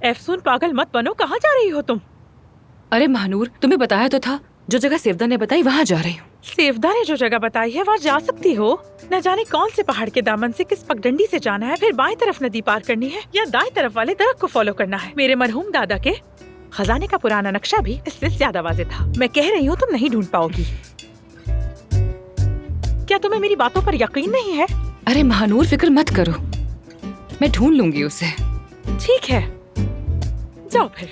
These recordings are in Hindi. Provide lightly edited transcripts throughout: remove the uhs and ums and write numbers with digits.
एफसून पागल मत बनो, कहाँ जा रही हो तुम? अरे महानूर, तुम्हें बताया तो था, जो जगह सेवदा ने बताई वहाँ जा रही हूँ। सेवदा ने जो जगह बताई है वहाँ जा सकती हो। न जाने कौन से पहाड़ के दामन से किस पगडंडी से जाना है, फिर बाएं तरफ नदी पार करनी है या दाएं तरफ वाले दरख्त को फॉलो करना है। मेरे मरहूम दादा के खजाने का पुराना नक्शा भी इससे ज्यादा वाज़ेह था। मैं कह रही हूँ तुम नहीं ढूंढ पाओगी। क्या तुम्हें मेरी बातों पर यकीन नहीं है? अरे महानूर, फिक्र मत करो, मैं ढूंढ लूंगी उसे। ठीक है, जाओ फिर।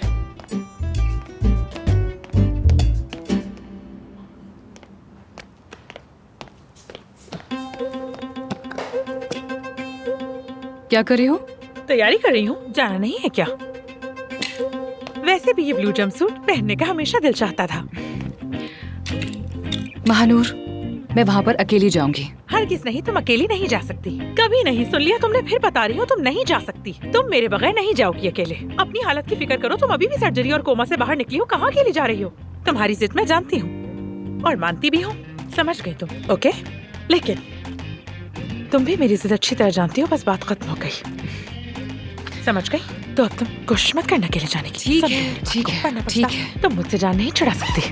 क्या कर रही हो? तैयारी कर रही हूँ। जाना नहीं है क्या? वैसे भी ये ब्लू जंपसूट पहनने का हमेशा दिल चाहता था। महानूर, मैं वहाँ पर अकेली जाऊंगी। हरगिज़ नहीं, तुम अकेली नहीं जा सकती। कभी नहीं। सुन लिया तुमने? फिर बता रही हो, तुम नहीं जा सकती। तुम मेरे बगैर नहीं जाओगी अकेले। अपनी हालत की फिक्र करो। तुम अभी भी सर्जरी और कोमा से बाहर निकली हो, कहाँ अकेली जा रही हो? तुम्हारी जिद मैं जानती हूँ और मानती भी हूँ। समझ गई तुम? ओके, लेकिन तुम भी मेरी जिद अच्छी तरह जानती हो। बस बात खत्म हो गई। समझ गई? तो अब तुम कोशिश मत करना अकेले जाने की। ठीक है, ठीक है, ठीक है। तुम मुझसे जान नहीं छुड़ा सकती।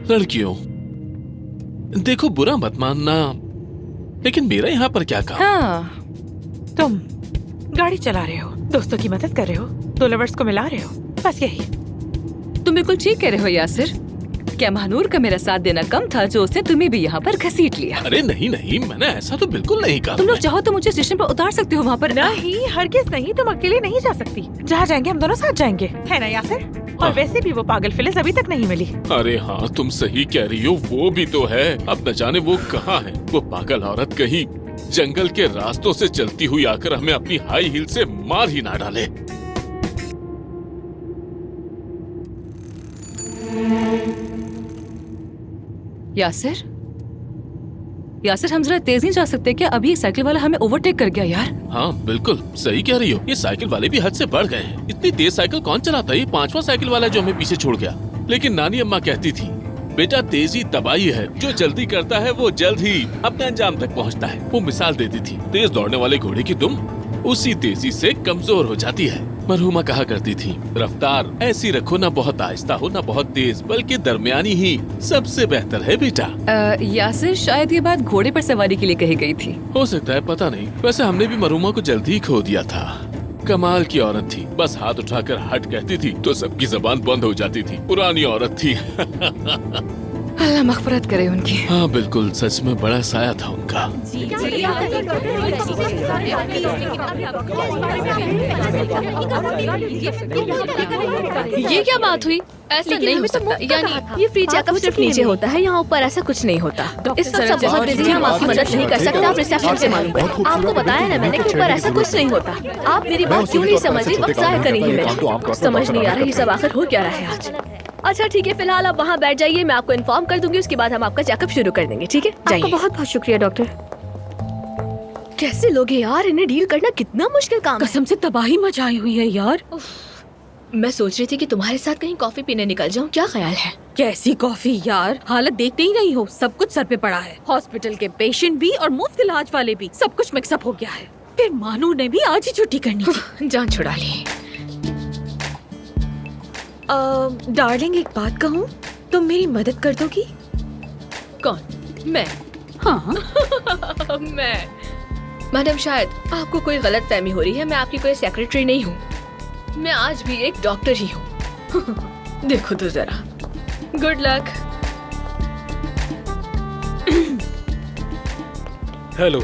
लड़कियों, देखो बुरा मत मानना, लेकिन मेरा यहाँ पर क्या काम? हाँ, तुम गाड़ी चला रहे हो, दोस्तों की मदद कर रहे हो, दो लवर्स को मिला रहे हो, बस यही। तुम बिल्कुल ठीक कह रहे हो यासिर। क्या महानूर का मेरा साथ देना कम था जो उसने तुम्हें भी यहाँ पर घसीट लिया? अरे नहीं नहीं, मैंने ऐसा तो बिल्कुल नहीं कहा। तुम लोग चाहो तो मुझे स्टेशन पर उतार सकते हो वहाँ पर। नहीं, हरगिज़ नहीं। तुम अकेले नहीं जा सकती। जहाँ जाएंगे हम दोनों साथ जाएंगे, है ना यासिर? और वैसे भी वो पागल फिलिस अभी तक नहीं मिली। अरे हाँ, तुम सही कह रही हो, वो भी तो है। अब न जाने वो कहाँ है। वो पागल औरत कहीं जंगल के रास्तों से चलती हुई आकर हमें अपनी हाई हील से मार ही ना डाले। यासिर, यासिर, हम जरा तेज नहीं जा सकते क्या? अभी एक साइकिल वाला हमें ओवरटेक कर गया यार। हाँ बिल्कुल सही कह रही हो, ये साइकिल वाले भी हद से बढ़ गए हैं। इतनी तेज साइकिल कौन चलाता है? ये 5वां साइकिल वाला जो हमें पीछे छोड़ गया। लेकिन नानी अम्मा कहती थी, बेटा तेजी तबाही है, जो जल्दी करता है वो जल्द ही अपने अंजाम तक पहुँचता है। वो मिसाल देती थी, तेज दौड़ने वाले घोड़े की दुम उसी तेजी से कमजोर हो जाती है। मरहुमा कहा करती थी, रफ्तार ऐसी रखो, ना बहुत आहिस्ता हो ना बहुत तेज, बल्कि दरमियानी ही सबसे बेहतर है बेटा। यासिर, शायद ये बात घोड़े पर सवारी के लिए कही गई थी। हो सकता है, पता नहीं। वैसे हमने भी मरहुमा को जल्दी ही खो दिया था। कमाल की औरत थी, बस हाथ उठाकर हट कहती थी तो सबकी जबान बंद हो जाती थी। पुरानी औरत थी। अल्लाह मग़फ़िरत करे उनकी। हाँ बिल्कुल, सच में बड़ा साया था उनका। ये क्या बात हुई? ऐसा नहीं हो सकता। यानी ये फ्री चेकअप सिर्फ नीचे होता है, यहाँ ऊपर ऐसा कुछ नहीं होता। इस वक्त सब बहुत बिजी हैं, हम आपकी मदद नहीं कर सकते। आप रिसेप्शन से मालूम करें। आपको बताया ना मैंने कि ऊपर ऐसा कुछ नहीं होता। आप मेरी बात क्यों नहीं समझ रही? वक्त जाया कर रही है मेरा। समझ नहीं आ रहा ये सब आखिर हो क्या रहा है आज। अच्छा ठीक है, फिलहाल आप वहाँ बैठ जाइए, मैं आपको इन्फॉर्म कर दूंगी। उसके बाद हम आपका चेकअप शुरू कर देंगे, ठीक है? आपका बहुत बहुत शुक्रिया डॉक्टर। कैसे लोग हैं यार, इन्हें डील करना कितना मुश्किल काम है। कसम से तबाही मचाई हुई है यार। मैं सोच रही थी कि तुम्हारे साथ कहीं कॉफी पीने निकल जाऊं, क्या ख्याल है? कैसी कॉफी यार, हालत देखते ही नहीं हो, सब कुछ सर पे पड़ा है। हॉस्पिटल के पेशेंट भी और मुफ्त इलाज वाले भी, सब कुछ मिक्सअप हो गया है। फिर मानू ने भी आज ही छुट्टी करनी थी। जान छुड़ा ली। डार्लिंग, एक बात कहूँ, तुम मेरी मदद कर दोगी? कौन? मैं? हाँ। मैं? मैडम, शायद आपको कोई गलत फहमी हो रही है। मैं आपकी कोई सेक्रेटरी नहीं हूँ, मैं आज भी एक डॉक्टर ही हूँ। देखो तो जरा। Good luck. हेलो,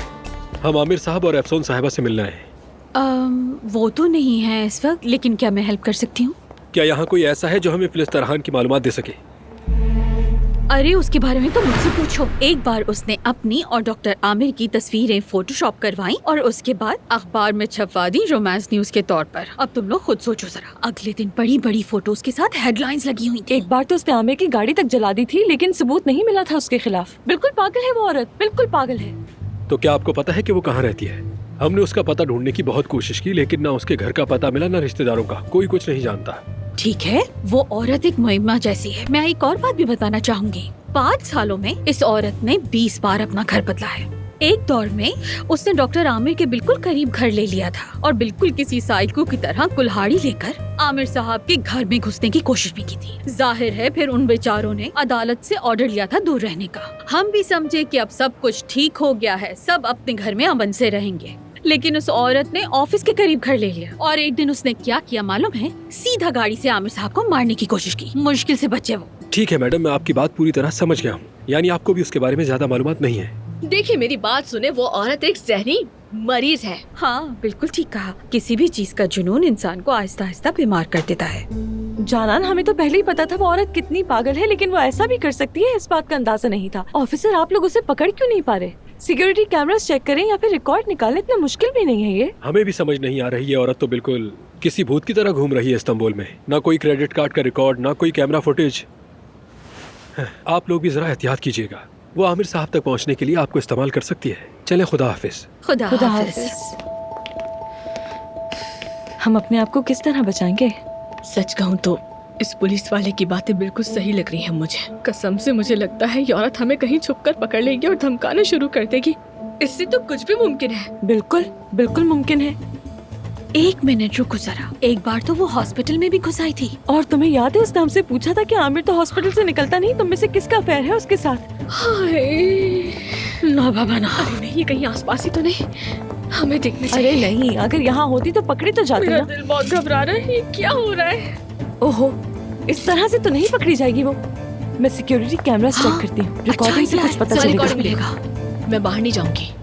हम आमिर साहब और अफसोन साहिबा से मिलना है। वो तो नहीं है इस वक्त, लेकिन क्या मैं हेल्प कर सकती हूँ? क्या यहाँ कोई ऐसा है जो हमें फिलिस्तान की मालूमात दे सके? अरे उसके बारे में तो मुझसे पूछो। एक बार उसने अपनी और डॉक्टर आमिर की तस्वीरें फोटोशॉप करवाई और उसके बाद अखबार में छपवा दी रोमांस न्यूज के तौर पर। अब तुम लोग खुद सोचो जरा, अगले दिन बड़ी बड़ी फोटोज के साथ हेडलाइंस लगी हुई थी। एक बार तो उसने आमिर की गाड़ी तक जला दी थी, लेकिन सबूत नहीं मिला था उसके खिलाफ। बिल्कुल पागल है वो औरत, बिल्कुल पागल है। तो क्या आपको पता है कि वो कहाँ रहती है? हमने उसका पता ढूंढने की बहुत कोशिश की, लेकिन ना उसके घर का पता मिला, ना रिश्तेदारों का। कोई कुछ नहीं जानता। ठीक है, वो औरत एक मुहिम्मा जैसी है। मैं एक और बात भी बताना चाहूंगी। 5 सालों में इस औरत ने 20 बार अपना घर बदला है। एक दौर में उसने डॉक्टर आमिर के बिल्कुल करीब घर ले लिया था और बिल्कुल किसी साइको की तरह कुल्हाड़ी लेकर आमिर साहब के घर में घुसने की कोशिश भी की थी। जाहिर है फिर उन बेचारों ने अदालत से ऑर्डर लिया था दूर रहने का। हम भी समझे कि अब सब कुछ ठीक हो गया है, सब अपने घर में अमन से रहेंगे, लेकिन उस औरत ने ऑफिस के करीब घर ले लिया और एक दिन उसने क्या किया मालूम है? सीधा गाड़ी से आमिर साहब को मारने की कोशिश की। मुश्किल से बचे वो। ठीक है मैडम, मैं आपकी बात पूरी तरह समझ गया हूँ। यानी आपको भी उसके बारे में ज्यादा मालूमात नहीं है। देखिए मेरी बात सुने, वो औरत एक जहनी मरीज है। हाँ बिल्कुल ठीक कहा। किसी भी चीज का जुनून इंसान को आहिस्ता आहिस्ता बीमार कर देता है। जानान, हमें तो पहले ही पता था वो औरत कितनी पागल है, लेकिन वो ऐसा भी कर सकती है इस बात का अंदाजा नहीं था। ऑफिसर, आप लोग उसे पकड़ क्यों नहीं पा रहे? सिक्योरिटी कैमरास चेक करें या फिर रिकॉर्ड निकालना इतना मुश्किल भी नहीं है ये। हमें भी समझ नहीं आ रही है, औरत तो बिल्कुल किसी भूत की तरह घूम रही है इस्तांबुल में। ना कोई क्रेडिट कार्ड का रिकॉर्ड, ना कोई कैमरा फुटेज। आप लोग भी जरा एहतियात कीजिएगा। वो आमिर साहब तक पहुंचने के लिए आपको इस्तेमाल कर सकती है। चलें, खुदा हाफिज। खुदा हाफिज। हम अपने आप को किस तरह बचाएंगे? सच कहूँ तो इस पुलिस वाले की बातें बिल्कुल सही लग रही हैं मुझे। कसम से मुझे लगता है ये औरत हमें कहीं छुपकर पकड़ लेगी और धमकाना शुरू कर देगी। इससे तो कुछ भी मुमकिन है। बिल्कुल बिल्कुल मुमकिन है। एक मिनट रुको जरा। एक बार तो वो हॉस्पिटल में भी घुस आई थी। और तुम्हें याद है उसने हमसे पूछा था कि आमिर तो हॉस्पिटल से निकलता नहीं, तुम में से किसका अफेयर है उसके साथ? हाय ना बाबा ना। अरे नहीं, ये कहीं आसपास ही तो नहीं, हमें देखना अरे चाहिए। नहीं, अगर यहाँ होती तो पकड़ी तो जाती मेरा ना। दिल बहुत घबरा रहा है। ये क्या हो रहा है? ओहो, इस तरह से तो नहीं पकड़ी जाएगी वो। मैं सिक्योरिटी कैमरा चेक करती हूँ, रिकॉर्डिंग से कुछ पता अच्छा, चलेगा। रिकॉर्डिंग मिलेगा। मैं बाहर नहीं जाऊंगी।